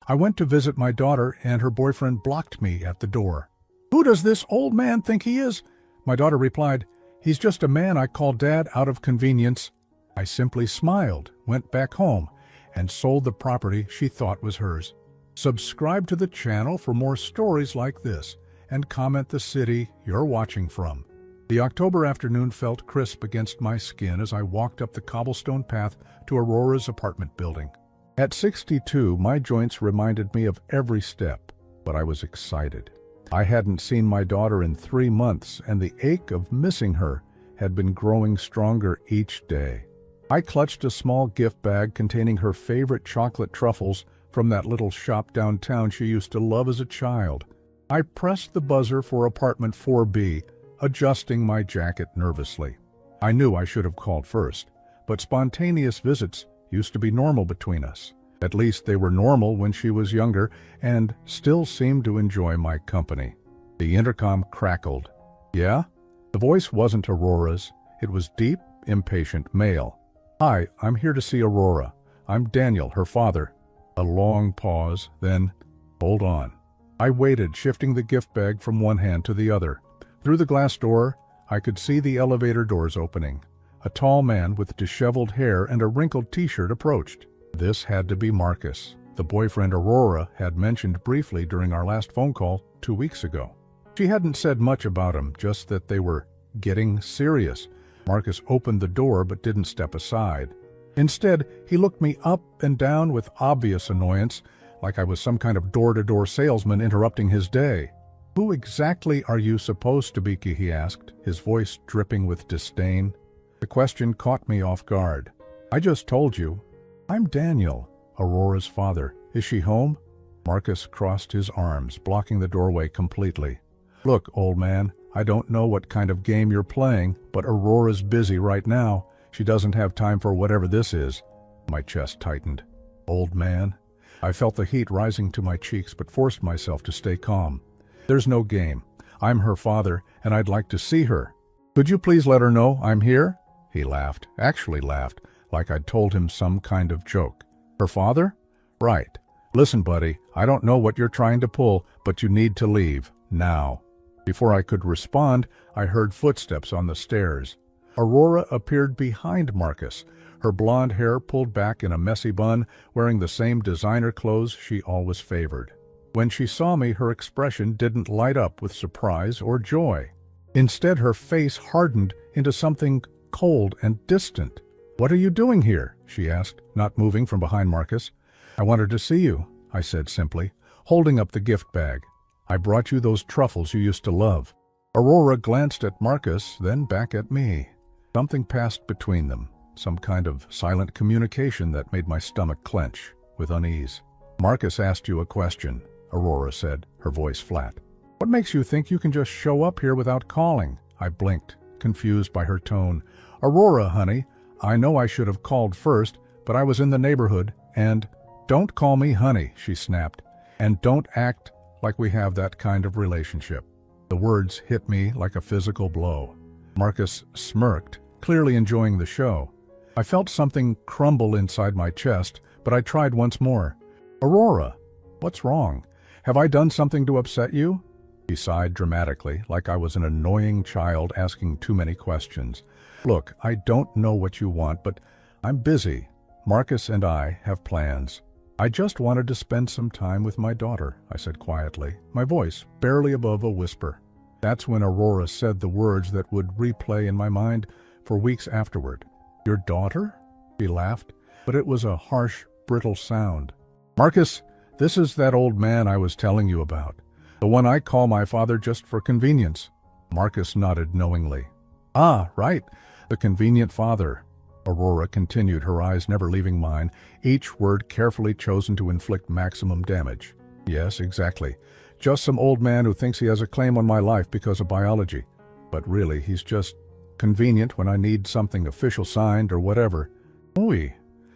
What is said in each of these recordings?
I went to visit my daughter and her boyfriend blocked me at the door. "Who does this old man think he is?" My daughter replied, "He's just a man I call Dad out of convenience." I simply smiled, went back home, and sold the property she thought was hers. Subscribe to the channel for more stories like this, and comment the city you're watching from. The October afternoon felt crisp against my skin as I walked up the cobblestone path to Aurora's apartment building. At 62, my joints reminded me of every step, but I was excited. I hadn't seen my daughter in 3 months, and the ache of missing her had been growing stronger each day. I clutched a small gift bag containing her favorite chocolate truffles from that little shop downtown she used to love as a child. I pressed the buzzer for apartment 4B, adjusting my jacket nervously. I knew I should have called first, but spontaneous visits used to be normal between us. At least they were normal when she was younger and still seemed to enjoy my company. The intercom crackled. "Yeah?" The voice wasn't Aurora's. It was deep, impatient male. "Hi, I'm here to see Aurora. I'm Daniel, her father." A long pause, then, "Hold on." I waited, shifting the gift bag from one hand to the other. Through the glass door, I could see the elevator doors opening. A tall man with disheveled hair and a wrinkled t-shirt approached. This had to be Marcus, the boyfriend Aurora had mentioned briefly during our last phone call 2 weeks ago. She hadn't said much about him, just that they were getting serious. Marcus opened the door but didn't step aside. Instead, he looked me up and down with obvious annoyance, like I was some kind of door-to-door salesman interrupting his day. "Who exactly are you supposed to be?" he asked, his voice dripping with disdain. The question caught me off guard. "I just told you. I'm Daniel, Aurora's father. Is she home?" Marcus crossed his arms, blocking the doorway completely. "Look, old man, I don't know what kind of game you're playing, but Aurora's busy right now. She doesn't have time for whatever this is." My chest tightened. "Old man?" I felt the heat rising to my cheeks but forced myself to stay calm. "There's no game. I'm her father, and I'd like to see her. Could you please let her know I'm here?" He laughed, actually laughed, like I'd told him some kind of joke. "Her father? Right. Listen, buddy, I don't know what you're trying to pull, but you need to leave, now." Before I could respond, I heard footsteps on the stairs. Aurora appeared behind Marcus, her blonde hair pulled back in a messy bun, wearing the same designer clothes she always favored. When she saw me, her expression didn't light up with surprise or joy. Instead, her face hardened into something cold and distant. "What are you doing here?" she asked, not moving from behind Marcus. "I wanted to see you," I said simply, holding up the gift bag. "I brought you those truffles you used to love." Aurora glanced at Marcus, then back at me. Something passed between them, some kind of silent communication that made my stomach clench with unease. "Marcus asked you a question," Aurora said, her voice flat. "What makes you think you can just show up here without calling?" I blinked, confused by her tone. "Aurora, honey, I know I should have called first, but I was in the neighborhood, and—" "Don't call me honey," she snapped, "and don't act like we have that kind of relationship." The words hit me like a physical blow. Marcus smirked, clearly enjoying the show. I felt something crumble inside my chest, but I tried once more. "Aurora, what's wrong? Have I done something to upset you?" He sighed dramatically, like I was an annoying child asking too many questions. "Look, I don't know what you want, but I'm busy. Marcus and I have plans. I just wanted to spend some time with my daughter," I said quietly, my voice barely above a whisper. That's when Aurora said the words that would replay in my mind for weeks afterward. "Your daughter?" She laughed, but it was a harsh, brittle sound. "Marcus, this is that old man I was telling you about. The one I call my father just for convenience." Marcus nodded knowingly. "Ah, right, the convenient father." Aurora continued, her eyes never leaving mine, each word carefully chosen to inflict maximum damage. "Yes, exactly. Just some old man who thinks he has a claim on my life because of biology. But really, he's just convenient when I need something official signed or whatever." "Ooh."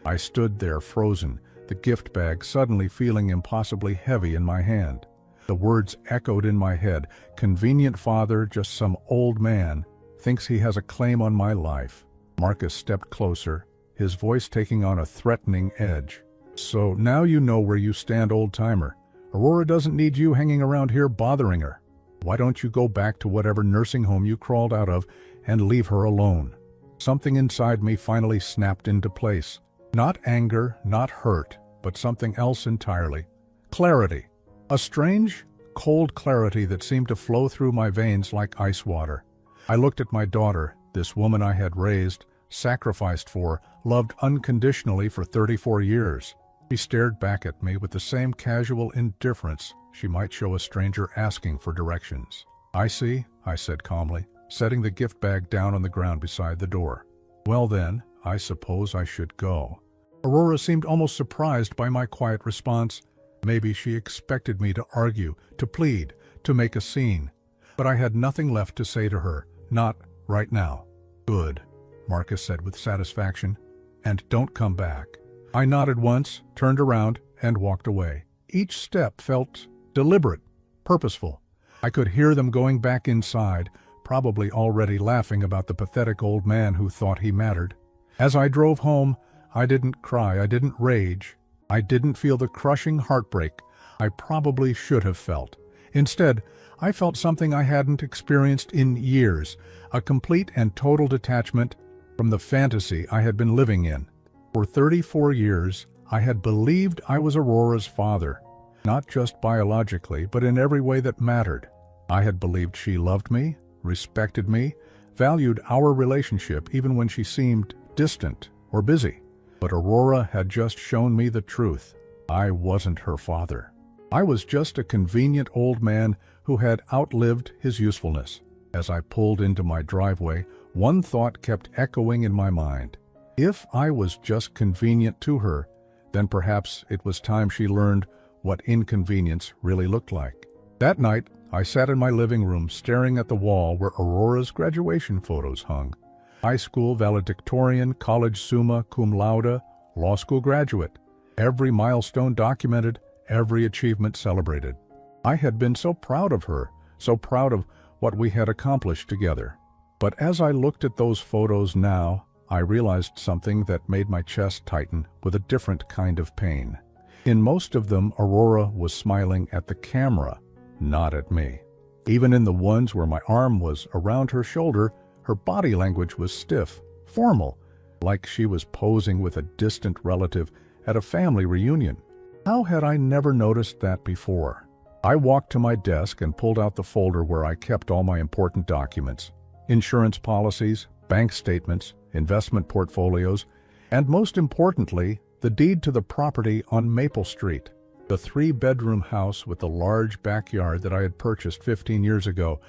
I stood there frozen, the gift bag suddenly feeling impossibly heavy in my hand. The words echoed in my head. Convenient father, just some old man, thinks he has a claim on my life. Marcus stepped closer, his voice taking on a threatening edge. So now you know where you stand, old-timer. Aurora doesn't need you hanging around here bothering her. Why don't you go back to whatever nursing home you crawled out of and leave her alone? Something inside me finally snapped into place. Not anger, not hurt, but something else entirely. Clarity. A strange, cold clarity that seemed to flow through my veins like ice water. I looked at my daughter, this woman I had raised, sacrificed for, loved unconditionally for 34 years. She stared back at me with the same casual indifference she might show a stranger asking for directions. "I see," I said calmly, setting the gift bag down on the ground beside the door. "Well then, I suppose I should go." Aurora seemed almost surprised by my quiet response. Maybe she expected me to argue, to plead, to make a scene. But I had nothing left to say to her, not right now. "Good," Marcus said with satisfaction. "And don't come back." I nodded once, turned around, and walked away. Each step felt deliberate, purposeful. I could hear them going back inside, probably already laughing about the pathetic old man who thought he mattered. As I drove home, I didn't cry, I didn't rage. I didn't feel the crushing heartbreak I probably should have felt. Instead, I felt something I hadn't experienced in years, a complete and total detachment from the fantasy I had been living in. For 34 years, I had believed I was Aurora's father, not just biologically, but in every way that mattered. I had believed she loved me, respected me, valued our relationship even when she seemed distant or busy. But Aurora had just shown me the truth. I wasn't her father. I was just a convenient old man who had outlived his usefulness. As I pulled into my driveway, one thought kept echoing in my mind. If I was just convenient to her, then perhaps it was time she learned what inconvenience really looked like. That night, I sat in my living room staring at the wall where Aurora's graduation photos hung. High school valedictorian, college summa cum laude, law school graduate. Every milestone documented, every achievement celebrated. I had been so proud of her, so proud of what we had accomplished together. But as I looked at those photos now, I realized something that made my chest tighten with a different kind of pain. In most of them, Aurora was smiling at the camera, not at me. Even in the ones where my arm was around her shoulder, her body language was stiff, formal, like she was posing with a distant relative at a family reunion. How had I never noticed that before? I walked to my desk and pulled out the folder where I kept all my important documents. Insurance policies, bank statements, investment portfolios, and most importantly, the deed to the property on Maple Street, the 3-bedroom house with the large backyard that I had purchased 15 years ago,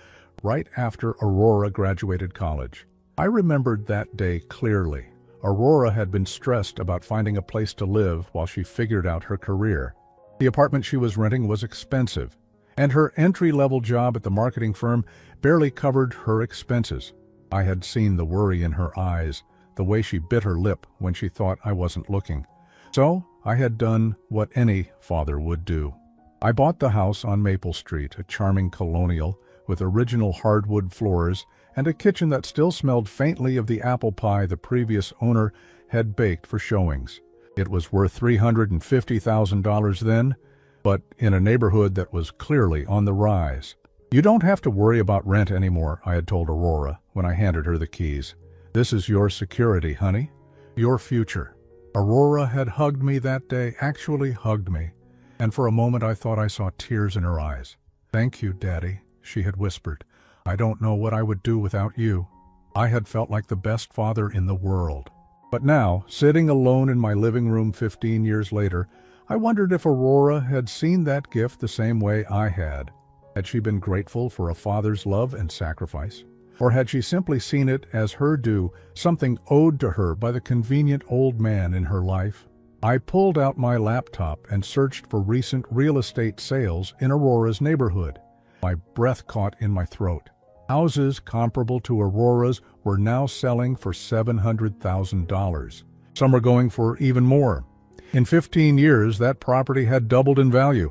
right after Aurora graduated college. I remembered that day clearly. Aurora had been stressed about finding a place to live while she figured out her career. The apartment she was renting was expensive, and her entry-level job at the marketing firm barely covered her expenses. I had seen the worry in her eyes, the way she bit her lip when she thought I wasn't looking. So I had done what any father would do. I bought the house on Maple Street, a charming colonial with original hardwood floors and a kitchen that still smelled faintly of the apple pie the previous owner had baked for showings. It was worth $350,000 then, but in a neighborhood that was clearly on the rise. "You don't have to worry about rent anymore," I had told Aurora when I handed her the keys. "This is your security, honey. Your future." Aurora had hugged me that day, actually hugged me, and for a moment I thought I saw tears in her eyes. "Thank you, Daddy," she had whispered. "I don't know what I would do without you." I had felt like the best father in the world. But now, sitting alone in my living room 15 years later, I wondered if Aurora had seen that gift the same way I had. Had she been grateful for a father's love and sacrifice? Or had she simply seen it as her due, something owed to her by the convenient old man in her life? I pulled out my laptop and searched for recent real estate sales in Aurora's neighborhood. My breath caught in my throat. Houses comparable to Aurora's were now selling for $700,000. Some were going for even more. In 15 years, that property had doubled in value.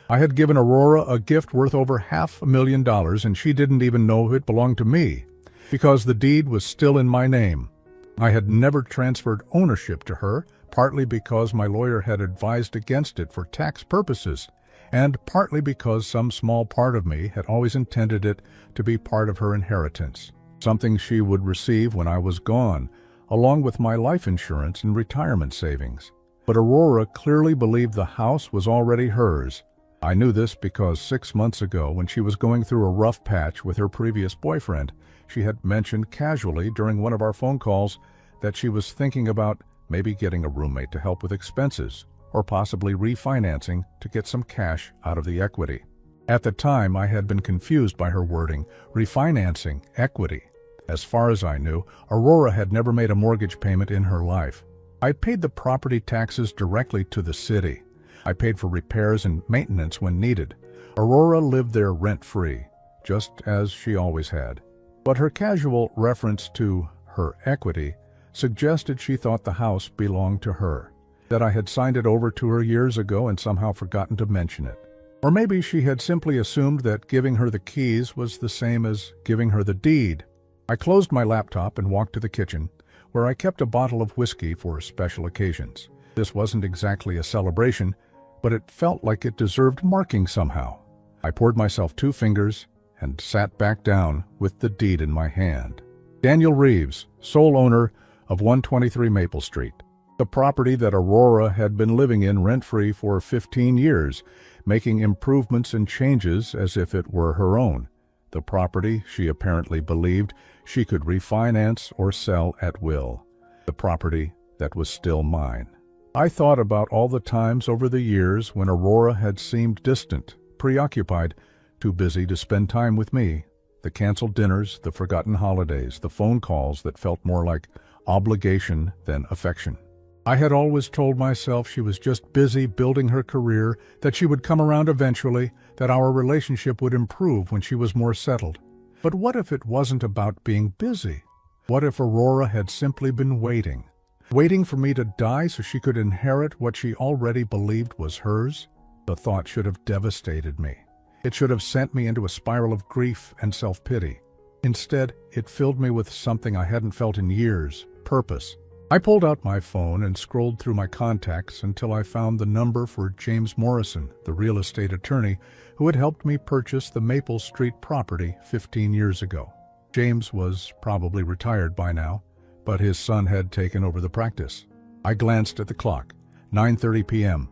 I had given Aurora a gift worth over $500,000, and she didn't even know it belonged to me, because the deed was still in my name. I had never transferred ownership to her, partly because my lawyer had advised against it for tax purposes, and partly because some small part of me had always intended it to be part of her inheritance, something she would receive when I was gone, along with my life insurance and retirement savings. But Aurora clearly believed the house was already hers. I knew this because 6 months ago, when she was going through a rough patch with her previous boyfriend, she had mentioned casually during one of our phone calls that she was thinking about maybe getting a roommate to help with expenses, or possibly refinancing to get some cash out of the equity. At the time, I had been confused by her wording, refinancing, equity. As far as I knew, Aurora had never made a mortgage payment in her life. I paid the property taxes directly to the city. I paid for repairs and maintenance when needed. Aurora lived there rent-free, just as she always had. But her casual reference to her equity suggested she thought the house belonged to her, that I had signed it over to her years ago and somehow forgotten to mention it. Or maybe she had simply assumed that giving her the keys was the same as giving her the deed. I closed my laptop and walked to the kitchen, where I kept a bottle of whiskey for special occasions. This wasn't exactly a celebration, but it felt like it deserved marking somehow. I poured myself 2 fingers and sat back down with the deed in my hand. Daniel Reeves, sole owner of 123 Maple Street, the property that Aurora had been living in rent-free for 15 years, making improvements and changes as if it were her own. The property she apparently believed she could refinance or sell at will. The property that was still mine. I thought about all the times over the years when Aurora had seemed distant, preoccupied, too busy to spend time with me. The canceled dinners, the forgotten holidays, the phone calls that felt more like obligation than affection. I had always told myself she was just busy building her career, that she would come around eventually, that our relationship would improve when she was more settled. But what if it wasn't about being busy? What if Aurora had simply been waiting for me to die so she could inherit what she already believed was hers? The thought should have devastated me. It should have sent me into a spiral of grief and self-pity. Instead, it filled me with something I hadn't felt in years: purpose. I pulled out my phone and scrolled through my contacts until I found the number for James Morrison, the real estate attorney who had helped me purchase the Maple Street property 15 years ago. James was probably retired by now, but his son had taken over the practice. I glanced at the clock. 9:30 p.m.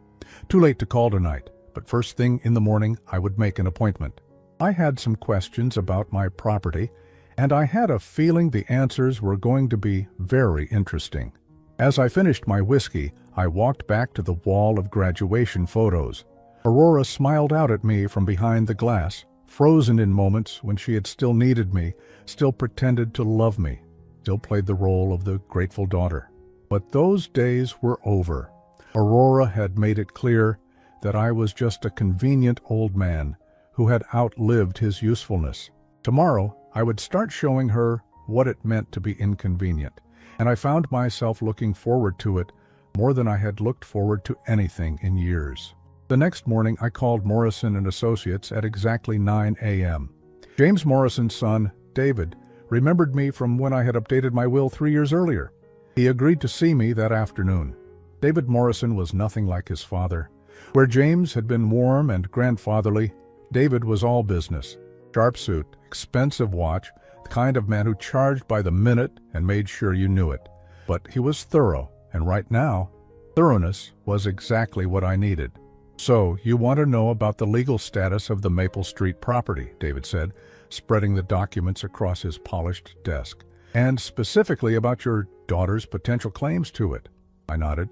Too late to call tonight, but first thing in the morning I would make an appointment. I had some questions about my property, and I had a feeling the answers were going to be very interesting. As I finished my whiskey, I walked back to the wall of graduation photos. Aurora smiled out at me from behind the glass, frozen in moments when she had still needed me, still pretended to love me, still played the role of the grateful daughter. But those days were over. Aurora had made it clear that I was just a convenient old man who had outlived his usefulness. Tomorrow, I would start showing her what it meant to be inconvenient, and I found myself looking forward to it more than I had looked forward to anything in years. The next morning, I called Morrison and Associates at exactly 9 a.m. James Morrison's son, David, remembered me from when I had updated my will 3 years earlier. He agreed to see me that afternoon. David Morrison was nothing like his father. Where James had been warm and grandfatherly, David was all business. Sharp suit, expensive watch, the kind of man who charged by the minute and made sure you knew it. But he was thorough, and right now, thoroughness was exactly what I needed. "So, you want to know about the legal status of the Maple Street property," David said, spreading the documents across his polished desk. "And specifically about your daughter's potential claims to it." I nodded.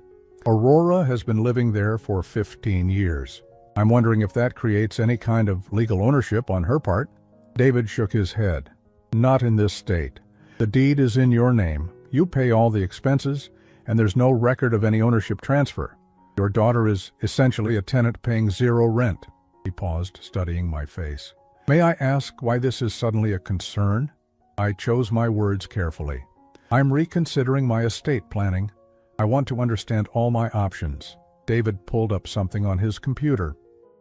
"Aurora has been living there for 15 years. I'm wondering if that creates any kind of legal ownership on her part." David shook his head. "Not in this state. The deed is in your name. You pay all the expenses, and there's no record of any ownership transfer. Your daughter is essentially a tenant paying 0 rent." He paused, studying my face. "May I ask why this is suddenly a concern?" I chose my words carefully. "I'm reconsidering my estate planning. I want to understand all my options." David pulled up something on his computer.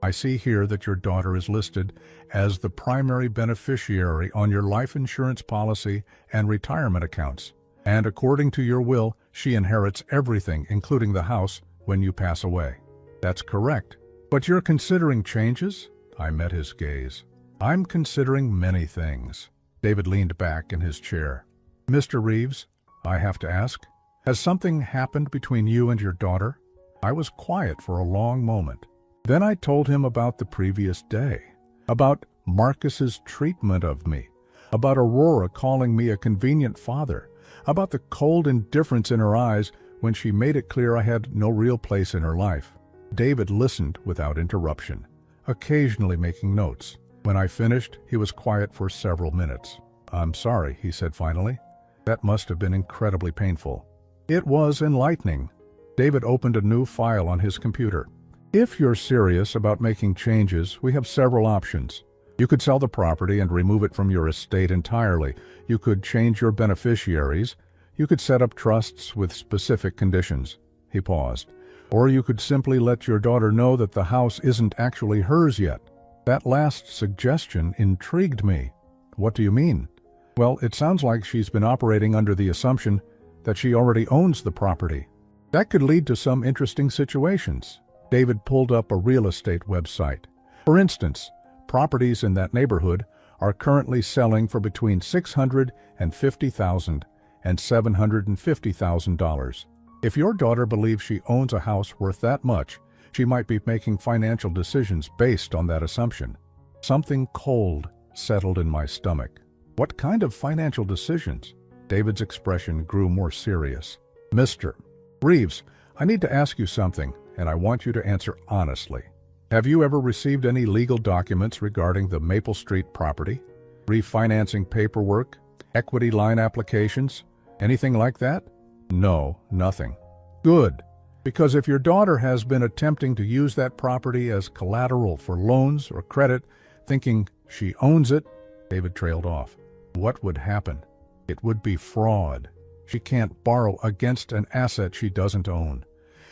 "I see here that your daughter is listed as the primary beneficiary on your life insurance policy and retirement accounts. And according to your will, she inherits everything, including the house, when you pass away. That's correct. But you're considering changes? I met his gaze. I'm considering many things. David leaned back in his chair. Mr. Reeves, I have to ask, has something happened between you and your daughter? I was quiet for a long moment. Then I told him about the previous day, about Marcus's treatment of me, about Aurora calling me a convenient father, about the cold indifference in her eyes when she made it clear I had no real place in her life. David listened without interruption, occasionally making notes. When I finished, he was quiet for several minutes. I'm sorry, he said finally. That must have been incredibly painful. It was enlightening. David opened a new file on his computer. If you're serious about making changes, we have several options. You could sell the property and remove it from your estate entirely. You could change your beneficiaries. You could set up trusts with specific conditions. He paused. Or you could simply let your daughter know that the house isn't actually hers yet. That last suggestion intrigued me. What do you mean? Well, it sounds like she's been operating under the assumption that she already owns the property. That could lead to some interesting situations. David pulled up a real estate website. For instance, properties in that neighborhood are currently selling for between $650,000 and $750,000. If your daughter believes she owns a house worth that much, she might be making financial decisions based on that assumption. Something cold settled in my stomach. What kind of financial decisions? David's expression grew more serious. Mr. Reeves, I need to ask you something, and I want you to answer honestly. Have you ever received any legal documents regarding the Maple Street property? Refinancing paperwork? Equity line applications? Anything like that? No, nothing. Good. Because if your daughter has been attempting to use that property as collateral for loans or credit, thinking she owns it, David trailed off. What would happen? It would be fraud. She can't borrow against an asset she doesn't own.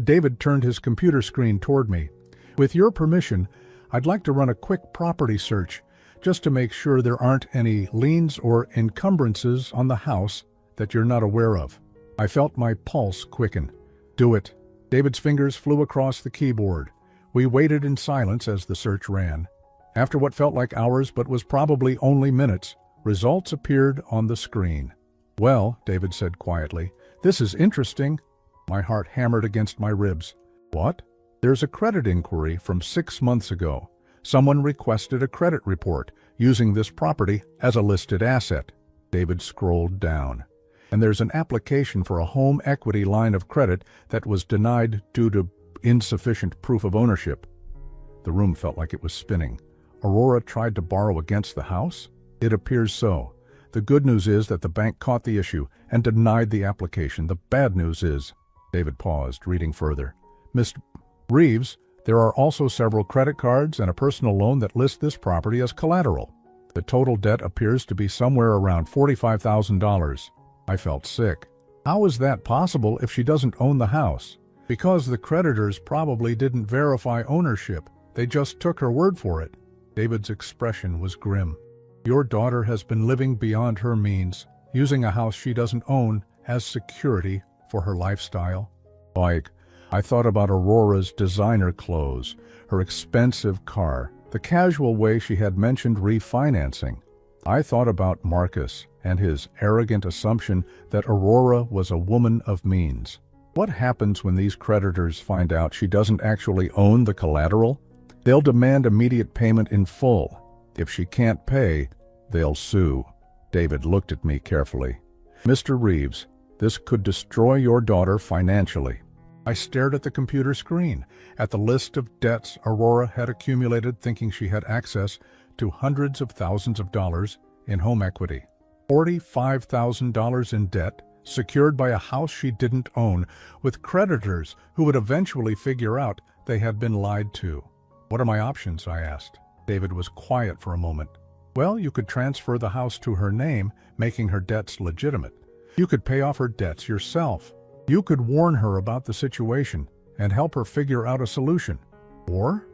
David turned his computer screen toward me. With your permission, I'd like to run a quick property search, just to make sure there aren't any liens or encumbrances on the house that you're not aware of. I felt my pulse quicken. Do it. David's fingers flew across the keyboard. We waited in silence as the search ran. After what felt like hours but was probably only minutes, results appeared on the screen. Well, David said quietly, this is interesting. My heart hammered against my ribs. What? There's a credit inquiry from 6 months ago. Someone requested a credit report using this property as a listed asset. David scrolled down. And there's an application for a home equity line of credit that was denied due to insufficient proof of ownership. The room felt like it was spinning. Aurora tried to borrow against the house? It appears so. The good news is that the bank caught the issue and denied the application. The bad news is... David paused, reading further. Mr. Reeves, there are also several credit cards and a personal loan that list this property as collateral. The total debt appears to be somewhere around $45,000. I felt sick. How is that possible if she doesn't own the house? Because the creditors probably didn't verify ownership. They just took her word for it. David's expression was grim. Your daughter has been living beyond her means, using a house she doesn't own as security for her lifestyle. I thought about Aurora's designer clothes, her expensive car, the casual way she had mentioned refinancing. I thought about Marcus and his arrogant assumption that Aurora was a woman of means. What happens when these creditors find out she doesn't actually own the collateral? They'll demand immediate payment in full. If she can't pay, they'll sue. David looked at me carefully. Mr. Reeves, this could destroy your daughter financially. I stared at the computer screen, at the list of debts Aurora had accumulated, thinking she had access to hundreds of thousands of dollars in home equity. $45,000 in debt, secured by a house she didn't own, with creditors who would eventually figure out they had been lied to. What are my options? I asked. David was quiet for a moment. Well, you could transfer the house to her name, making her debts legitimate. You could pay off her debts yourself. You could warn her about the situation and help her figure out a solution. Or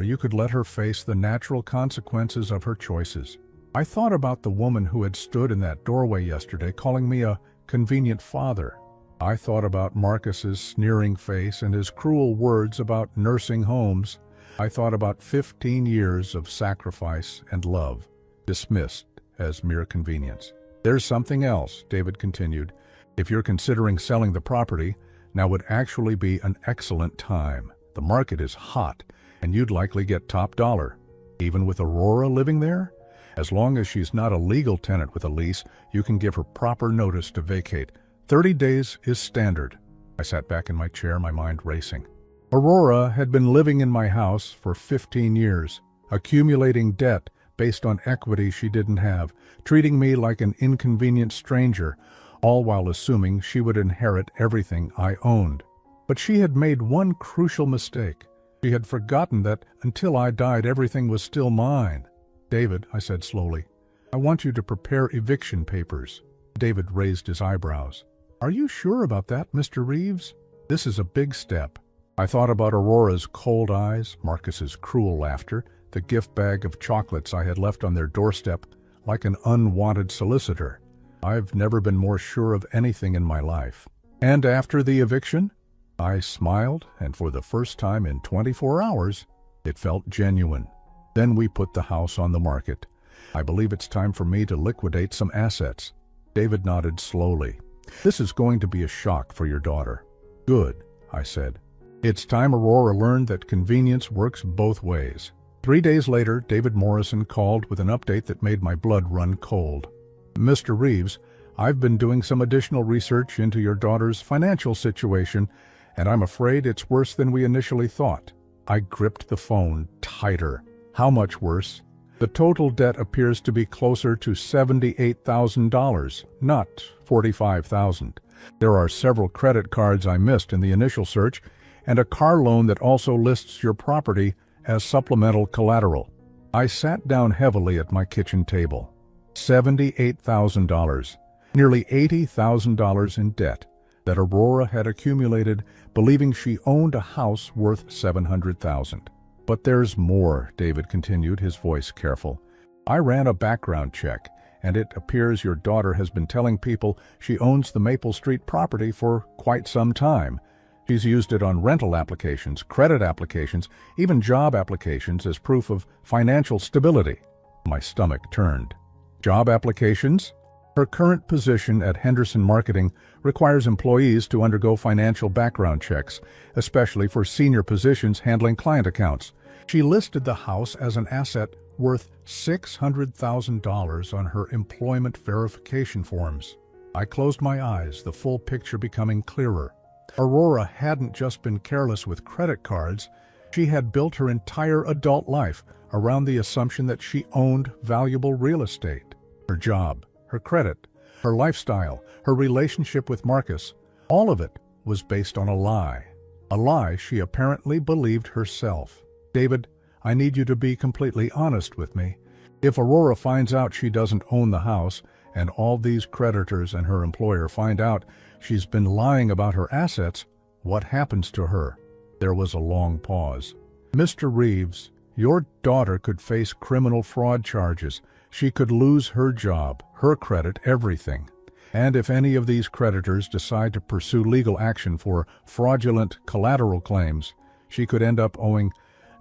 you could let her face the natural consequences of her choices. I thought about the woman who had stood in that doorway yesterday calling me a convenient father. I thought about Marcus's sneering face and his cruel words about nursing homes. I thought about 15 years of sacrifice and love, dismissed as mere convenience. There's something else, David continued. If you're considering selling the property, now would actually be an excellent time. The market is hot, and you'd likely get top dollar. Even with Aurora living there? As long as she's not a legal tenant with a lease, you can give her proper notice to vacate. 30 days is standard. I sat back in my chair, my mind racing. Aurora had been living in my house for 15 years, accumulating debt based on equity she didn't have, treating me like an inconvenient stranger, all while assuming she would inherit everything I owned. But she had made one crucial mistake. She had forgotten that until I died, everything was still mine. David, I said slowly, I want you to prepare eviction papers. David raised his eyebrows. Are you sure about that, Mr. Reeves? This is a big step. I thought about Aurora's cold eyes, Marcus's cruel laughter, the gift bag of chocolates I had left on their doorstep like an unwanted solicitor. I've never been more sure of anything in my life. And after the eviction? I smiled, and for the first time in 24 hours, it felt genuine. Then we put the house on the market. I believe it's time for me to liquidate some assets. David nodded slowly. This is going to be a shock for your daughter. Good, I said. It's time Aurora learned that convenience works both ways. 3 days later, David Morrison called with an update that made my blood run cold. Mr. Reeves, I've been doing some additional research into your daughter's financial situation, and I'm afraid it's worse than we initially thought. I gripped the phone tighter. How much worse? The total debt appears to be closer to $78,000, not $45,000. There are several credit cards I missed in the initial search, and a car loan that also lists your property as supplemental collateral. I sat down heavily at my kitchen table. $78,000, nearly $80,000 in debt that Aurora had accumulated, believing she owned a house worth $700,000. But there's more, David continued, his voice careful. I ran a background check, and it appears your daughter has been telling people she owns the Maple Street property for quite some time. She's used it on rental applications, credit applications, even job applications as proof of financial stability. My stomach turned. Job applications? Her current position at Henderson Marketing requires employees to undergo financial background checks, especially for senior positions handling client accounts. She listed the house as an asset worth $600,000 on her employment verification forms. I closed my eyes, the full picture becoming clearer. Aurora hadn't just been careless with credit cards. She had built her entire adult life around the assumption that she owned valuable real estate. Her job, her credit, her lifestyle, her relationship with Marcus, all of it was based on a lie she apparently believed herself. David, I need you to be completely honest with me. If Aurora finds out she doesn't own the house, and all these creditors and her employer find out she's been lying about her assets, what happens to her? There was a long pause. Mr. Reeves, your daughter could face criminal fraud charges. She could lose her job, her credit, everything. And if any of these creditors decide to pursue legal action for fraudulent collateral claims, she could end up owing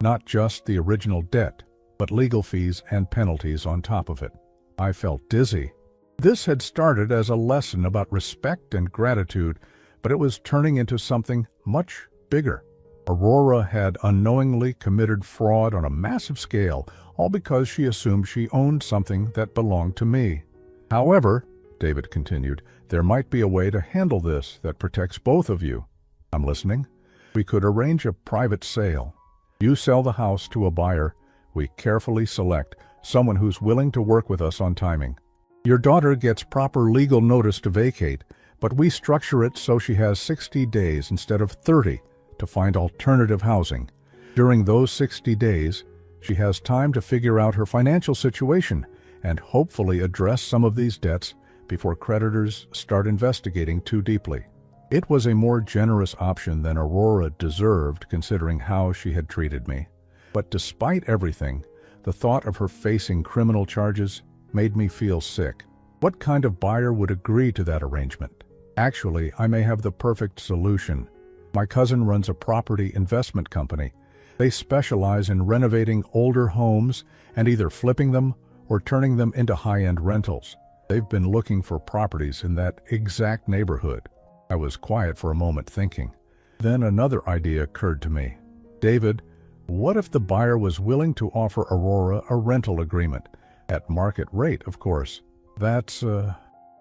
not just the original debt, but legal fees and penalties on top of it. I felt dizzy. This had started as a lesson about respect and gratitude, but it was turning into something much bigger. Aurora had unknowingly committed fraud on a massive scale, all because she assumed she owned something that belonged to me. However, David continued, there might be a way to handle this that protects both of you. I'm listening. We could arrange a private sale. You sell the house to a buyer. We carefully select someone who's willing to work with us on timing. Your daughter gets proper legal notice to vacate, but we structure it so she has 60 days instead of 30 to find alternative housing. During those 60 days, she has time to figure out her financial situation and hopefully address some of these debts before creditors start investigating too deeply. It was a more generous option than Aurora deserved, considering how she had treated me. But despite everything, the thought of her facing criminal charges made me feel sick. What kind of buyer would agree to that arrangement? Actually, I may have the perfect solution. My cousin runs a property investment company. They specialize in renovating older homes and either flipping them or turning them into high-end rentals. They've been looking for properties in that exact neighborhood. I was quiet for a moment thinking. Then another idea occurred to me. David, what if the buyer was willing to offer Aurora a rental agreement? At market rate, of course. That's,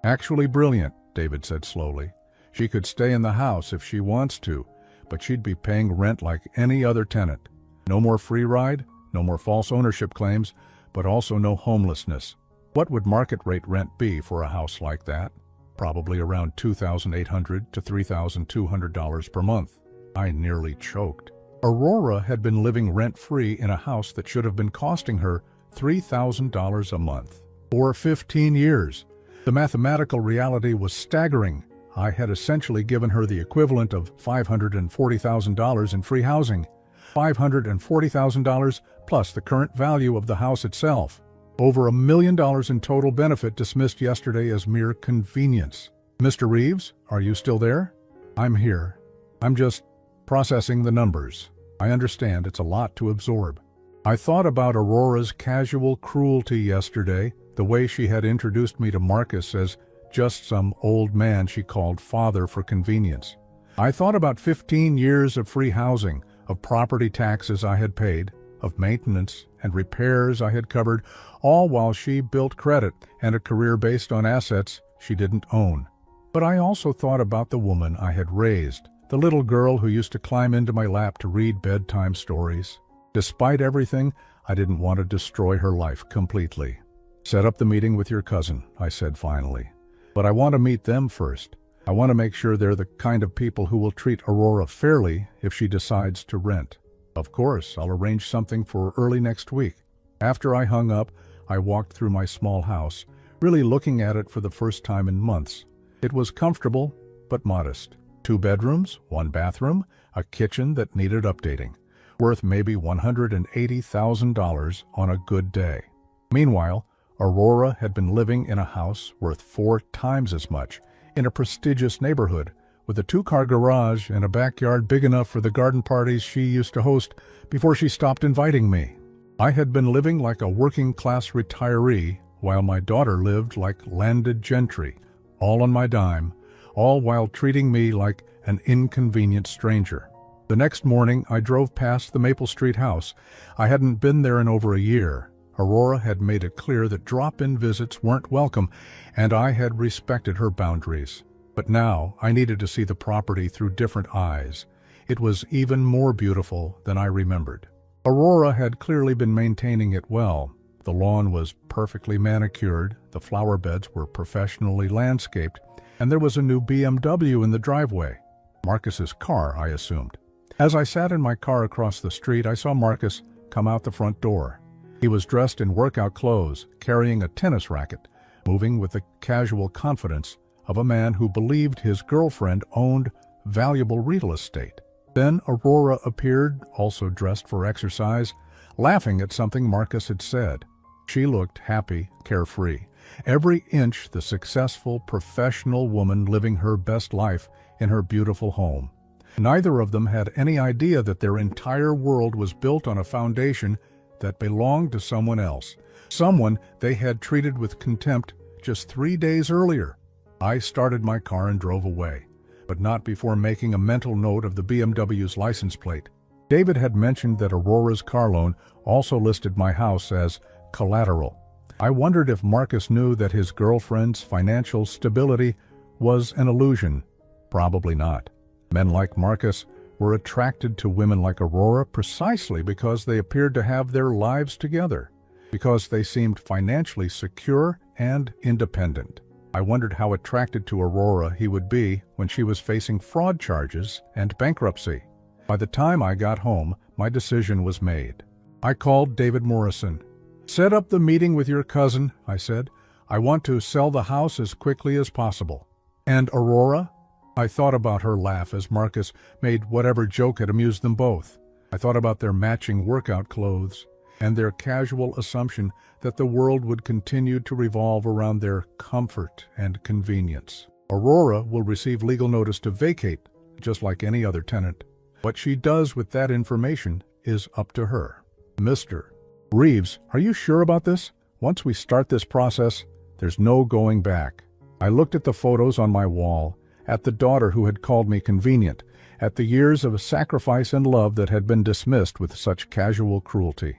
actually brilliant, David said slowly. She could stay in the house if she wants to, but she'd be paying rent like any other tenant. No more free ride, no more false ownership claims, but also no homelessness. What would market rate rent be for a house like that? Probably around $2,800 to $3,200 per month. I nearly choked. Aurora had been living rent-free in a house that should have been costing her $3,000 a month. For 15 years. The mathematical reality was staggering. I had essentially given her the equivalent of $540,000 in free housing. $540,000 plus the current value of the house itself. Over $1 million in total benefit dismissed yesterday as mere convenience. Mr. Reeves, are you still there? I'm here. I'm just processing the numbers. I understand it's a lot to absorb. I thought about Aurora's casual cruelty yesterday, the way she had introduced me to Marcus as just some old man she called father for convenience. I thought about 15 years of free housing, of property taxes I had paid, of maintenance and repairs I had covered, all while she built credit and a career based on assets she didn't own. But I also thought about the woman I had raised, the little girl who used to climb into my lap to read bedtime stories. Despite everything, I didn't want to destroy her life completely. Set up the meeting with your cousin, I said finally. But I want to meet them first. I want to make sure they're the kind of people who will treat Aurora fairly if she decides to rent. Of course, I'll arrange something for early next week. After I hung up, I walked through my small house, really looking at it for the first time in months. It was comfortable, but modest. 2 bedrooms, 1 bathroom, a kitchen that needed updating. Worth maybe $180,000 on a good day. Meanwhile, Aurora had been living in a house worth 4 times as much, in a prestigious neighborhood, with a 2-car garage and a backyard big enough for the garden parties she used to host before she stopped inviting me. I had been living like a working-class retiree while my daughter lived like landed gentry, all on my dime, all while treating me like an inconvenient stranger. The next morning, I drove past the Maple Street house. I hadn't been there in over a year. Aurora had made it clear that drop-in visits weren't welcome, and I had respected her boundaries. But now I needed to see the property through different eyes. It was even more beautiful than I remembered. Aurora had clearly been maintaining it well. The lawn was perfectly manicured, the flower beds were professionally landscaped, and there was a new BMW in the driveway. Marcus's car, I assumed. As I sat in my car across the street, I saw Marcus come out the front door. He was dressed in workout clothes, carrying a tennis racket, moving with the casual confidence of a man who believed his girlfriend owned valuable real estate. Then Aurora appeared, also dressed for exercise, laughing at something Marcus had said. She looked happy, carefree, every inch the successful, professional woman living her best life in her beautiful home. Neither of them had any idea that their entire world was built on a foundation that belonged to someone else, someone they had treated with contempt just 3 days earlier. I started my car and drove away, but not before making a mental note of the BMW's license plate. David had mentioned that Aurora's car loan also listed my house as collateral. I wondered if Marcus knew that his girlfriend's financial stability was an illusion. Probably not. Men like Marcus were attracted to women like Aurora precisely because they appeared to have their lives together, because they seemed financially secure and independent. I wondered how attracted to Aurora he would be when she was facing fraud charges and bankruptcy. By the time I got home, my decision was made. I called David Morrison. "Set up the meeting with your cousin," I said. "I want to sell the house as quickly as possible." "And Aurora?" I thought about her laugh as Marcus made whatever joke had amused them both. I thought about their matching workout clothes. and their casual assumption that the world would continue to revolve around their comfort and convenience. Aurora will receive legal notice to vacate, just like any other tenant. What she does with that information is up to her. Mr. Reeves, are you sure about this? Once we start this process, there's no going back. I looked at the photos on my wall, at the daughter who had called me convenient, at the years of sacrifice and love that had been dismissed with such casual cruelty.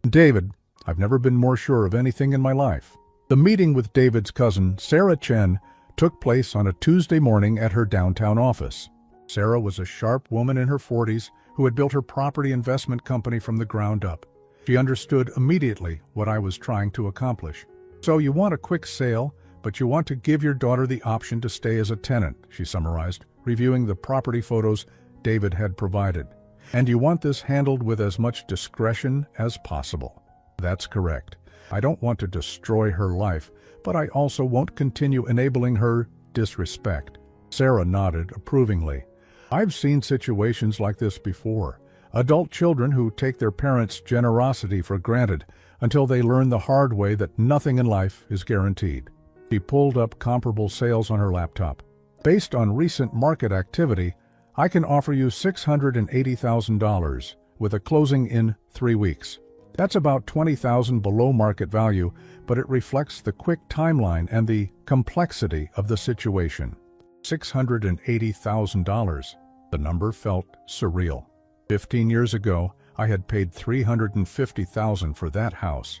David, I've never been more sure of anything in my life. The meeting with David's cousin, Sarah Chen, took place on a Tuesday morning at her downtown office. Sarah was a sharp woman in her 40s who had built her property investment company from the ground up. She understood immediately what I was trying to accomplish. So you want a quick sale, but you want to give your daughter the option to stay as a tenant, she summarized, reviewing the property photos David had provided. And you want this handled with as much discretion as possible. That's correct. I don't want to destroy her life, but I also won't continue enabling her disrespect. Sarah nodded approvingly. I've seen situations like this before. Adult children who take their parents' generosity for granted until they learn the hard way that nothing in life is guaranteed. She pulled up comparable sales on her laptop. Based on recent market activity, I can offer you $680,000 with a closing in 3 weeks. That's about $20,000 below market value, but it reflects the quick timeline and the complexity of the situation. $680,000. The number felt surreal. 15 years ago, I had paid $350,000 for that house.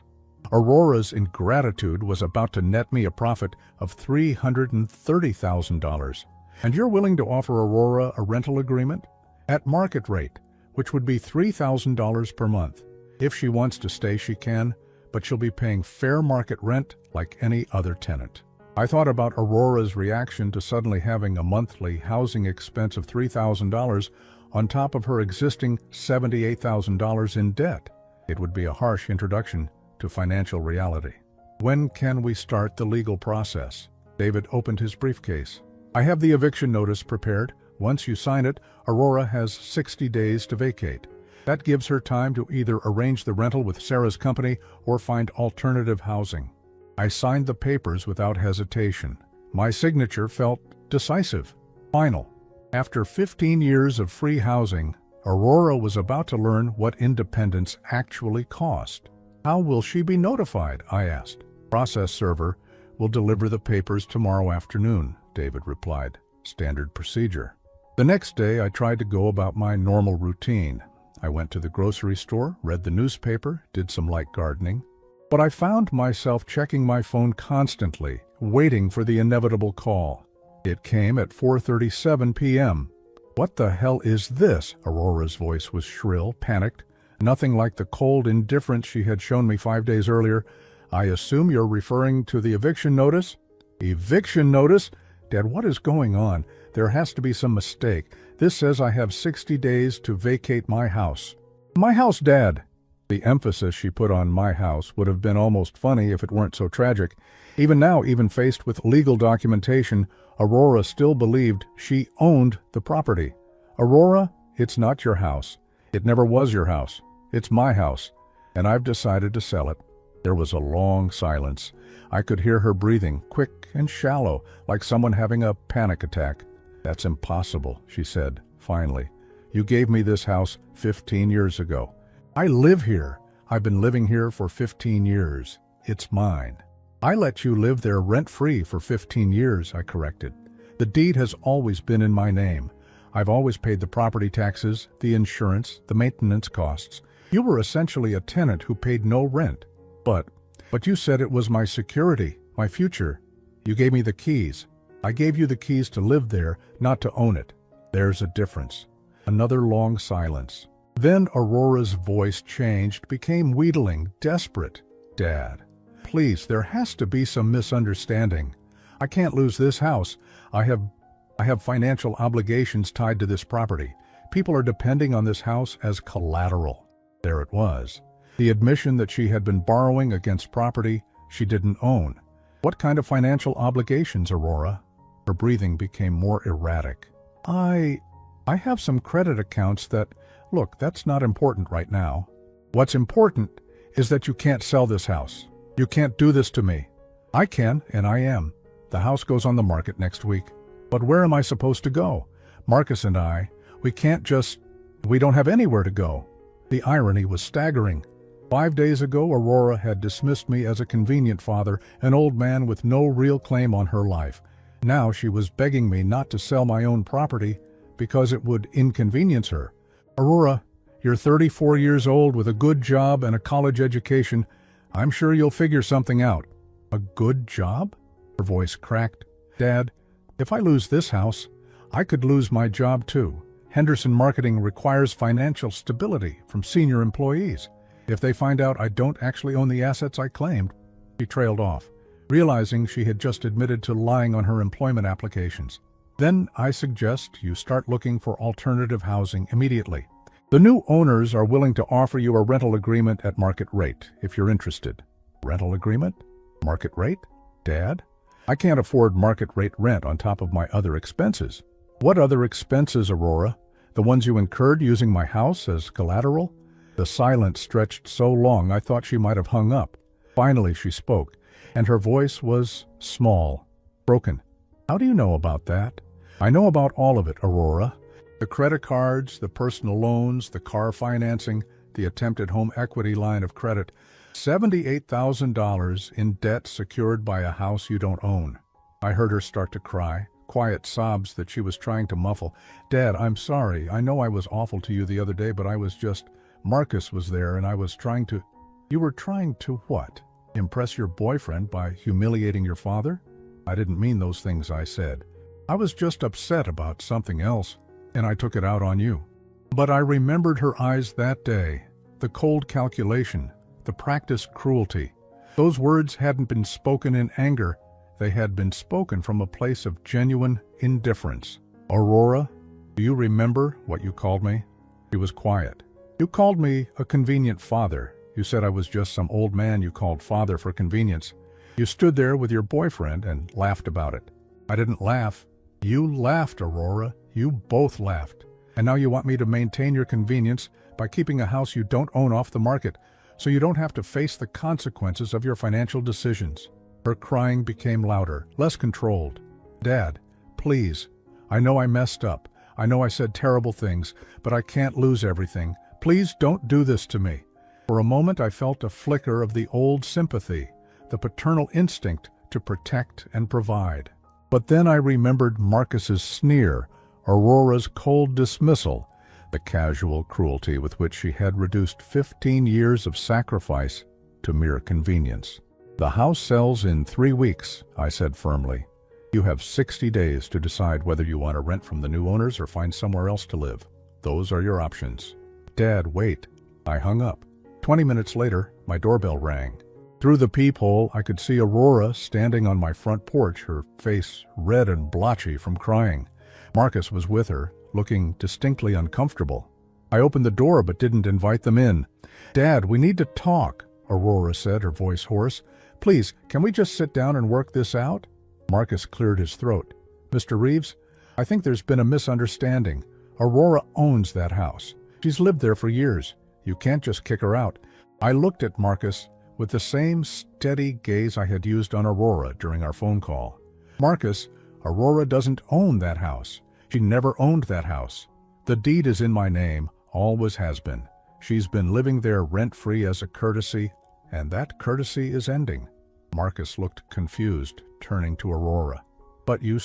Aurora's ingratitude was about to net me a profit of $330,000. And you're willing to offer Aurora a rental agreement? At market rate, which would be $3,000 per month. If she wants to stay, she can, but she'll be paying fair market rent like any other tenant. I thought about Aurora's reaction to suddenly having a monthly housing expense of $3,000 on top of her existing $78,000 in debt. It would be a harsh introduction to financial reality. When can we start the legal process? David opened his briefcase. I have the eviction notice prepared. Once you sign it, Aurora has 60 days to vacate. That gives her time to either arrange the rental with Sarah's company or find alternative housing. I signed the papers without hesitation. My signature felt decisive, final. After 15 years of free housing, Aurora was about to learn what independence actually cost. How will she be notified? I asked. Process server will deliver the papers tomorrow afternoon, David replied. Standard procedure. The next day, I tried to go about my normal routine. I went to the grocery store, read the newspaper, did some light gardening. But I found myself checking my phone constantly, waiting for the inevitable call. It came at 4:37 p.m. What the hell is this? Aurora's voice was shrill, panicked. Nothing like the cold indifference she had shown me 5 days earlier. I assume you're referring to the eviction notice? Eviction notice? Dad, what is going on? There has to be some mistake. This says I have 60 days to vacate my house. My house, Dad. The emphasis she put on my house would have been almost funny if it weren't so tragic. Even now, even faced with legal documentation, Aurora still believed she owned the property. Aurora, it's not your house. It never was your house. It's my house, and I've decided to sell it. There was a long silence. I could hear her breathing, quick and shallow, like someone having a panic attack. That's impossible, she said, finally. You gave me this house 15 years ago. I live here. I've been living here for 15 years. It's mine. I let you live there rent-free for 15 years, I corrected. The deed has always been in my name. I've always paid the property taxes, the insurance, the maintenance costs. You were essentially a tenant who paid no rent. But you said it was my security, my future. You gave me the keys. I gave you the keys to live there, not to own it. There's a difference. Another long silence. Then Aurora's voice changed, became wheedling, desperate. Dad, please, there has to be some misunderstanding. I can't lose this house. I have financial obligations tied to this property. People are depending on this house as collateral. There it was. The admission that she had been borrowing against property she didn't own. What kind of financial obligations, Aurora? Her breathing became more erratic. I have some credit accounts that... Look, that's not important right now. What's important is that you can't sell this house. You can't do this to me. I can, and I am. The house goes on the market next week. But where am I supposed to go? Marcus and I, we don't have anywhere to go. The irony was staggering. 5 days ago, Aurora had dismissed me as a convenient father, an old man with no real claim on her life. Now she was begging me not to sell my own property because it would inconvenience her. Aurora, you're 34 years old with a good job and a college education. I'm sure you'll figure something out. A good job? Her voice cracked. Dad, if I lose this house, I could lose my job too. Henderson Marketing requires financial stability from senior employees. If they find out I don't actually own the assets I claimed. She trailed off, realizing she had just admitted to lying on her employment applications. Then I suggest you start looking for alternative housing immediately. The new owners are willing to offer you a rental agreement at market rate if you're interested. Rental agreement? Market rate? Dad? I can't afford market rate rent on top of my other expenses. What other expenses, Aurora? The ones you incurred using my house as collateral? The silence stretched so long I thought she might have hung up. Finally she spoke, and her voice was small, broken. How do you know about that? I know about all of it, Aurora. The credit cards, the personal loans, the car financing, the attempted home equity line of credit. $78,000 in debt secured by a house you don't own. I heard her start to cry, quiet sobs that she was trying to muffle. Dad, I'm sorry. I know I was awful to you the other day, but I was just... Marcus was there and I was trying to... You were trying to what? Impress your boyfriend by humiliating your father? I didn't mean those things I said. I was just upset about something else, and I took it out on you. But I remembered her eyes that day, the cold calculation, the practiced cruelty. Those words hadn't been spoken in anger. They had been spoken from a place of genuine indifference. Aurora, do you remember what you called me? She was quiet. You called me a convenient father. You said I was just some old man you called father for convenience. You stood there with your boyfriend and laughed about it. I didn't laugh. You laughed, Aurora. You both laughed. And now you want me to maintain your convenience by keeping a house you don't own off the market, so you don't have to face the consequences of your financial decisions. Her crying became louder, less controlled. Dad, please. I know I messed up. I know I said terrible things, but I can't lose everything. Please don't do this to me. For a moment I felt a flicker of the old sympathy, the paternal instinct to protect and provide. But then I remembered Marcus's sneer, Aurora's cold dismissal, the casual cruelty with which she had reduced 15 years of sacrifice to mere convenience. The house sells in 3 weeks, I said firmly. You have 60 days to decide whether you want to rent from the new owners or find somewhere else to live. Those are your options. Dad, wait. I hung up. 20 minutes later, my doorbell rang. Through the peephole, I could see Aurora standing on my front porch, her face red and blotchy from crying. Marcus was with her, looking distinctly uncomfortable. I opened the door but didn't invite them in. Dad, we need to talk, Aurora said, her voice hoarse. Please, can we just sit down and work this out? Marcus cleared his throat. Mr. Reeves, I think there's been a misunderstanding. Aurora owns that house. She's lived there for years. You can't just kick her out. I looked at Marcus with the same steady gaze I had used on Aurora during our phone call. Marcus, Aurora doesn't own that house. She never owned that house. The deed is in my name, always has been. She's been living there rent-free as a courtesy, and that courtesy is ending. Marcus looked confused, turning to Aurora. But you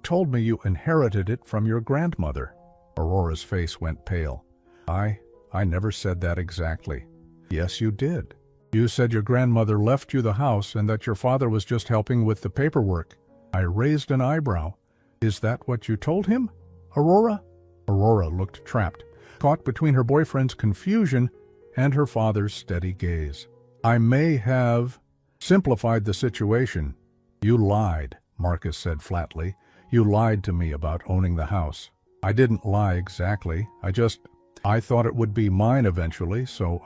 told me you inherited it from your grandmother. Aurora's face went pale. I never said that exactly. Yes, you did. You said your grandmother left you the house and that your father was just helping with the paperwork. I raised an eyebrow. Is that what you told him, Aurora? Aurora looked trapped, caught between her boyfriend's confusion and her father's steady gaze. I may have simplified the situation. You lied, Marcus said flatly. You lied to me about owning the house. I didn't lie exactly. I thought it would be mine eventually, so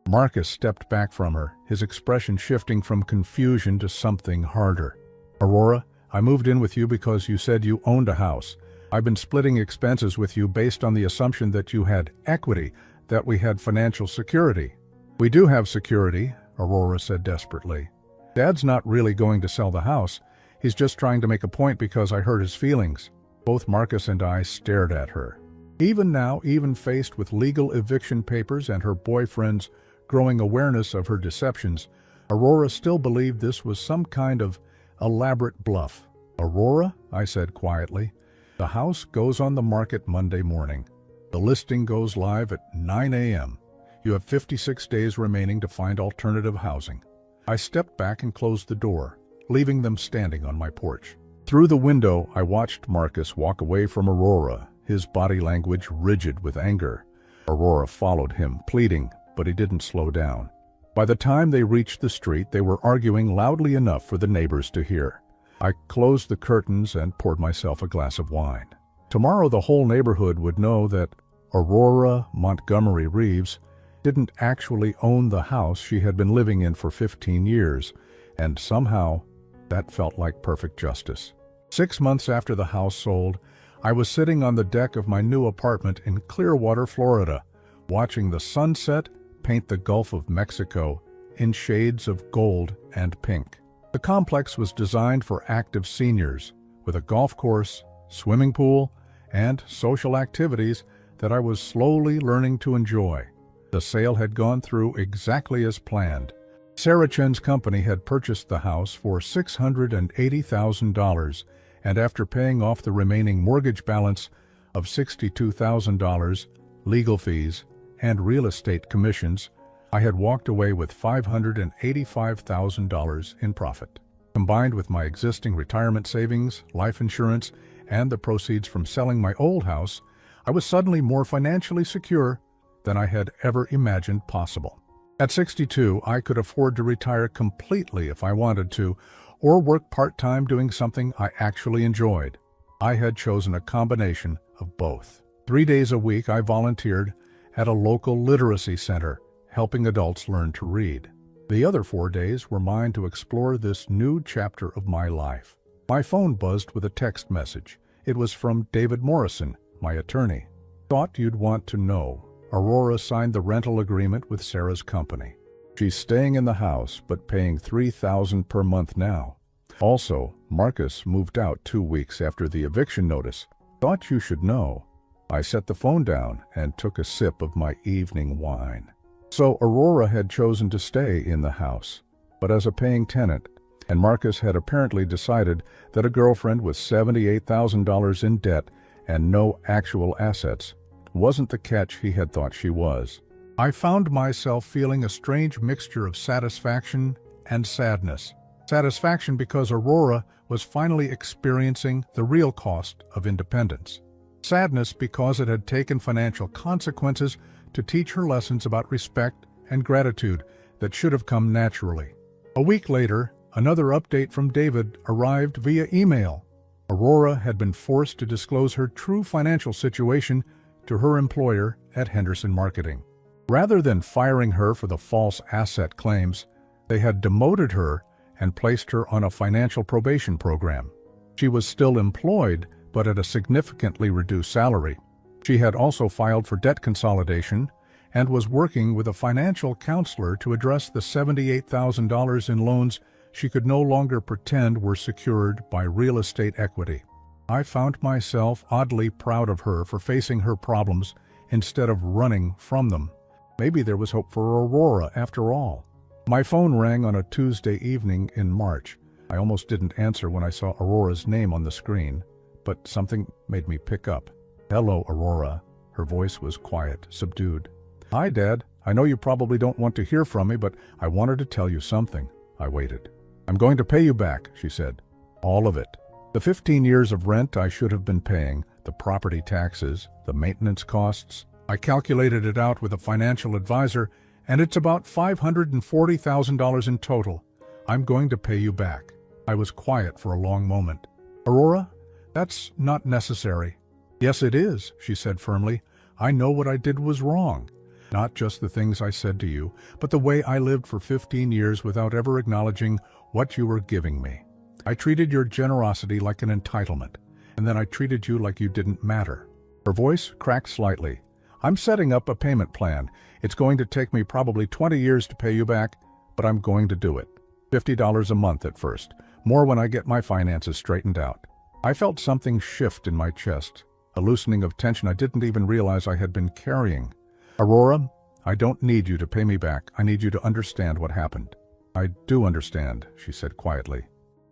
Marcus stepped back from her, his expression shifting from confusion to something harder. Aurora, I moved in with you because you said you owned a house. I've been splitting expenses with you based on the assumption that you had equity, that we had financial security. "We do have security," Aurora said desperately. "Dad's not really going to sell the house. He's just trying to make a point because I hurt his feelings." Both Marcus and I stared at her. Even now, even faced with legal eviction papers and her boyfriend's growing awareness of her deceptions, Aurora still believed this was some kind of elaborate bluff. "Aurora," I said quietly, "the house goes on the market Monday morning. The listing goes live at 9 a.m. You have 56 days remaining to find alternative housing." I stepped back and closed the door, leaving them standing on my porch. Through the window, I watched Marcus walk away from Aurora, his body language rigid with anger. Aurora followed him, pleading, but he didn't slow down. By the time they reached the street, they were arguing loudly enough for the neighbors to hear. I closed the curtains and poured myself a glass of wine. Tomorrow the whole neighborhood would know that Aurora Montgomery Reeves didn't actually own the house she had been living in for 15 years, and somehow that felt like perfect justice. 6 months after the house sold, I was sitting on the deck of my new apartment in Clearwater, Florida, watching the sunset paint the Gulf of Mexico in shades of gold and pink. The complex was designed for active seniors, with a golf course, swimming pool, and social activities that I was slowly learning to enjoy. The sale had gone through exactly as planned. Sarah Chen's company had purchased the house for $680,000, and after paying off the remaining mortgage balance of $62,000, legal fees, and real estate commissions, I had walked away with $585,000 in profit. Combined with my existing retirement savings, life insurance, and the proceeds from selling my old house, I was suddenly more financially secure than I had ever imagined possible. At 62, I could afford to retire completely if I wanted to, or work part-time doing something I actually enjoyed. I had chosen a combination of both. 3 days a week I volunteered at a local literacy center, helping adults learn to read. The other 4 days were mine to explore this new chapter of my life. My phone buzzed with a text message. It was from David Morrison, my attorney. "Thought you'd want to know. Aurora signed the rental agreement with Sarah's company. She's staying in the house, but paying $3,000 per month now. Also, Marcus moved out 2 weeks after the eviction notice. Thought you should know." I set the phone down and took a sip of my evening wine. So Aurora had chosen to stay in the house, but as a paying tenant, and Marcus had apparently decided that a girlfriend with $78,000 in debt and no actual assets wasn't the catch he had thought she was. I found myself feeling a strange mixture of satisfaction and sadness. Satisfaction because Aurora was finally experiencing the real cost of independence. Sadness because it had taken financial consequences to teach her lessons about respect and gratitude that should have come naturally. A week later, another update from David arrived via email. Aurora had been forced to disclose her true financial situation to her employer at Henderson Marketing. Rather than firing her for the false asset claims, they had demoted her and placed her on a financial probation program. She was still employed, but at a significantly reduced salary. She had also filed for debt consolidation and was working with a financial counselor to address the $78,000 in loans she could no longer pretend were secured by real estate equity. I found myself oddly proud of her for facing her problems instead of running from them. Maybe there was hope for Aurora after all. My phone rang on a Tuesday evening in March. I almost didn't answer when I saw Aurora's name on the screen, but something made me pick up. "Hello, Aurora." Her voice was quiet, subdued. "Hi, Dad. I know you probably don't want to hear from me, but I wanted to tell you something." I waited. "I'm going to pay you back," she said. "All of it. The 15 years of rent I should have been paying, the property taxes, the maintenance costs. I calculated it out with a financial advisor, and it's about $540,000 in total. I'm going to pay you back." I was quiet for a long moment. "Aurora, that's not necessary." "Yes, it is," she said firmly. "I know what I did was wrong. Not just the things I said to you, but the way I lived for 15 years without ever acknowledging what you were giving me. I treated your generosity like an entitlement, and then I treated you like you didn't matter." Her voice cracked slightly. I'm setting up a payment plan. It's going to take me probably 20 years to pay you back, but I'm going to do it. $50 a month at first, more when I get my finances straightened out. I felt something shift in my chest, a loosening of tension I didn't even realize I had been carrying. Aurora, I don't need you to pay me back. I need you to understand what happened. I do understand, she said quietly.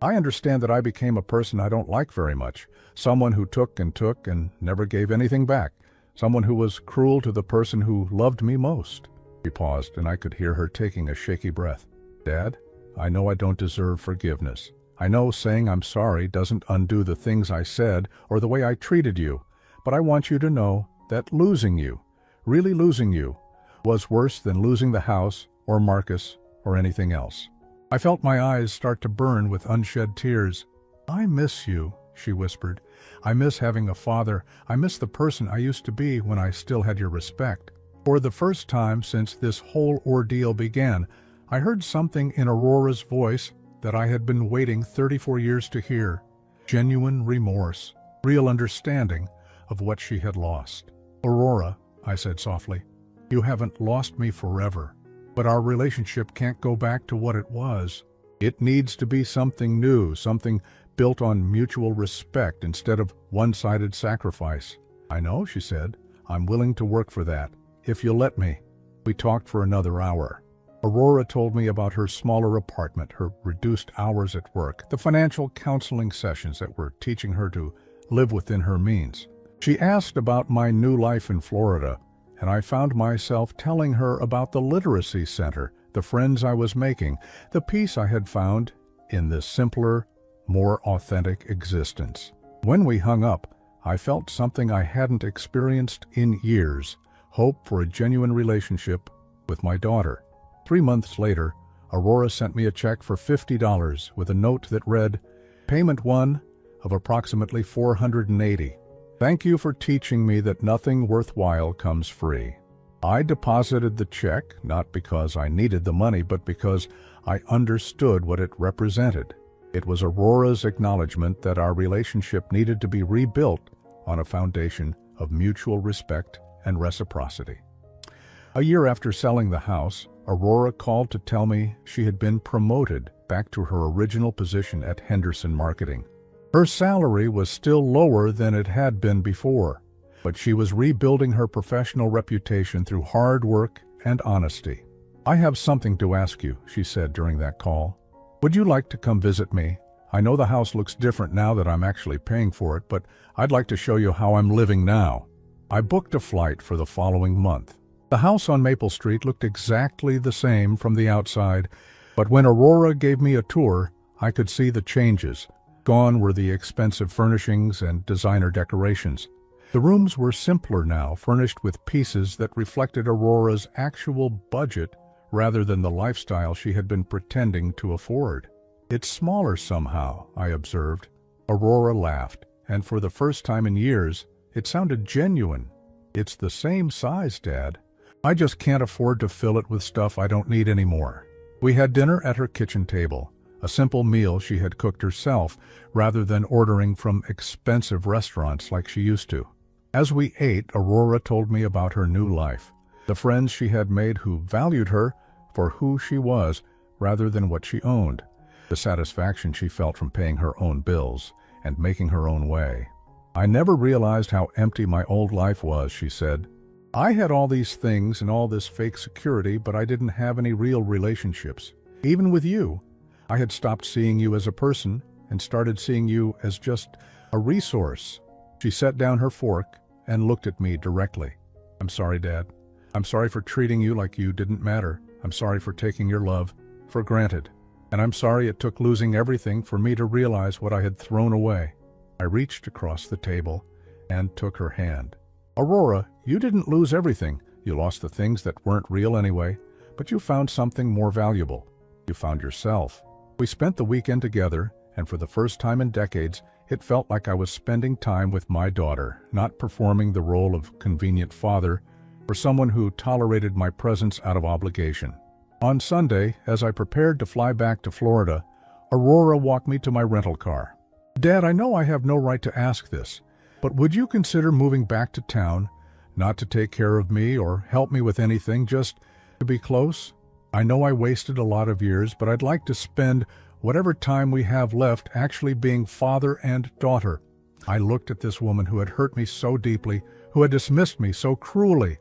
I understand that I became a person I don't like very much, someone who took and never gave anything back, someone who was cruel to the person who loved me most. She paused, and I could hear her taking a shaky breath. Dad, I know I don't deserve forgiveness. I know saying I'm sorry doesn't undo the things I said or the way I treated you, but I want you to know that losing you, really losing you, was worse than losing the house or Marcus or anything else. I felt my eyes start to burn with unshed tears. I miss you, she whispered. I miss having a father. I miss the person I used to be when I still had your respect. For the first time since this whole ordeal began, I heard something in Aurora's voice that I had been waiting 34 years to hear. Genuine remorse, real understanding of what she had lost. Aurora, I said softly, you haven't lost me forever, but our relationship can't go back to what it was. It needs to be something new, something built on mutual respect instead of one-sided sacrifice. I know, she said. I'm willing to work for that, if you'll let me. We talked for another hour. Aurora told me about her smaller apartment, her reduced hours at work, the financial counseling sessions that were teaching her to live within her means. She asked about my new life in Florida, and I found myself telling her about the literacy center, the friends I was making, the peace I had found in this simpler, more authentic existence. When we hung up, I felt something I hadn't experienced in years, hope for a genuine relationship with my daughter. 3 months later, Aurora sent me a check for $50 with a note that read, Payment 1 of approximately $480. Thank you for teaching me that nothing worthwhile comes free. I deposited the check not because I needed the money, but because I understood what it represented. It was Aurora's acknowledgement that our relationship needed to be rebuilt on a foundation of mutual respect and reciprocity. A year after selling the house, Aurora called to tell me she had been promoted back to her original position at Henderson Marketing. Her salary was still lower than it had been before, but she was rebuilding her professional reputation through hard work and honesty. I have something to ask you, she said during that call. Would you like to come visit me? I know the house looks different now that I'm actually paying for it, but I'd like to show you how I'm living now. I booked a flight for the following month. The house on Maple Street looked exactly the same from the outside, but when Aurora gave me a tour, I could see the changes. Gone were the expensive furnishings and designer decorations. The rooms were simpler now, furnished with pieces that reflected Aurora's actual budget rather than the lifestyle she had been pretending to afford. It's smaller somehow, I observed. Aurora laughed, and for the first time in years, it sounded genuine. It's the same size, Dad. I just can't afford to fill it with stuff I don't need anymore. We had dinner at her kitchen table, a simple meal she had cooked herself rather than ordering from expensive restaurants like she used to. As we ate, Aurora told me about her new life, the friends she had made who valued her for who she was rather than what she owned, the satisfaction she felt from paying her own bills and making her own way. I never realized how empty my old life was, she said. I had all these things and all this fake security, but I didn't have any real relationships. Even with you, I had stopped seeing you as a person and started seeing you as just a resource. She set down her fork and looked at me directly. I'm sorry, Dad. I'm sorry for treating you like you didn't matter. I'm sorry for taking your love for granted. And I'm sorry it took losing everything for me to realize what I had thrown away. I reached across the table and took her hand. Aurora, you didn't lose everything. You lost the things that weren't real anyway, but you found something more valuable. You found yourself. We spent the weekend together, and for the first time in decades, it felt like I was spending time with my daughter, not performing the role of convenient father or someone who tolerated my presence out of obligation. On Sunday, as I prepared to fly back to Florida, Aurora walked me to my rental car. Dad, I know I have no right to ask this, but would you consider moving back to town not to take care of me or help me with anything, just to be close. I know I wasted a lot of years, but I'd like to spend whatever time we have left actually being father and daughter. I looked at this woman who had hurt me so deeply, who had dismissed me so cruelly,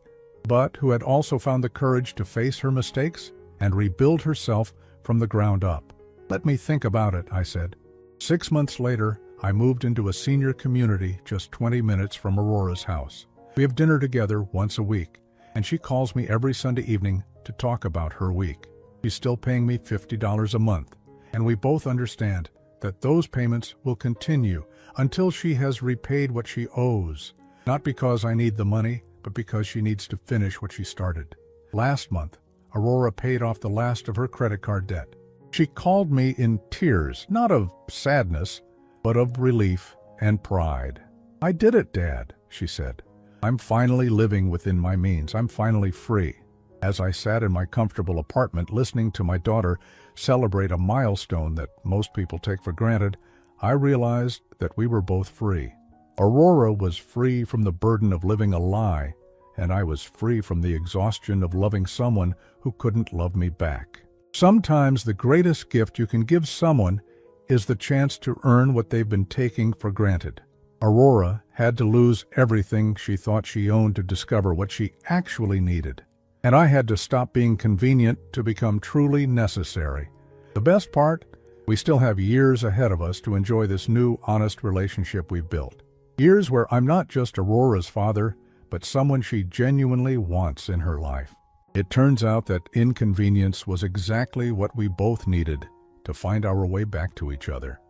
but who had also found the courage to face her mistakes and rebuild herself from the ground up. "Let me think about it," I said. 6 months later, I moved into a senior community just 20 minutes from Aurora's house. We have dinner together once a week, and she calls me every Sunday evening to talk about her week. She's still paying me $50 a month, and we both understand that those payments will continue until she has repaid what she owes, not because I need the money, but because she needs to finish what she started. Last month, Aurora paid off the last of her credit card debt. She called me in tears, not of sadness, but of relief and pride. "I did it, Dad," she said. "I'm finally living within my means. I'm finally free." As I sat in my comfortable apartment listening to my daughter celebrate a milestone that most people take for granted, I realized that we were both free. Aurora was free from the burden of living a lie, and I was free from the exhaustion of loving someone who couldn't love me back. Sometimes the greatest gift you can give someone is the chance to earn what they've been taking for granted. Aurora had to lose everything she thought she owned to discover what she actually needed. And I had to stop being convenient to become truly necessary. The best part? We still have years ahead of us to enjoy this new, honest relationship we've built. Years where I'm not just Aurora's father, but someone she genuinely wants in her life. It turns out that inconvenience was exactly what we both needed to find our way back to each other.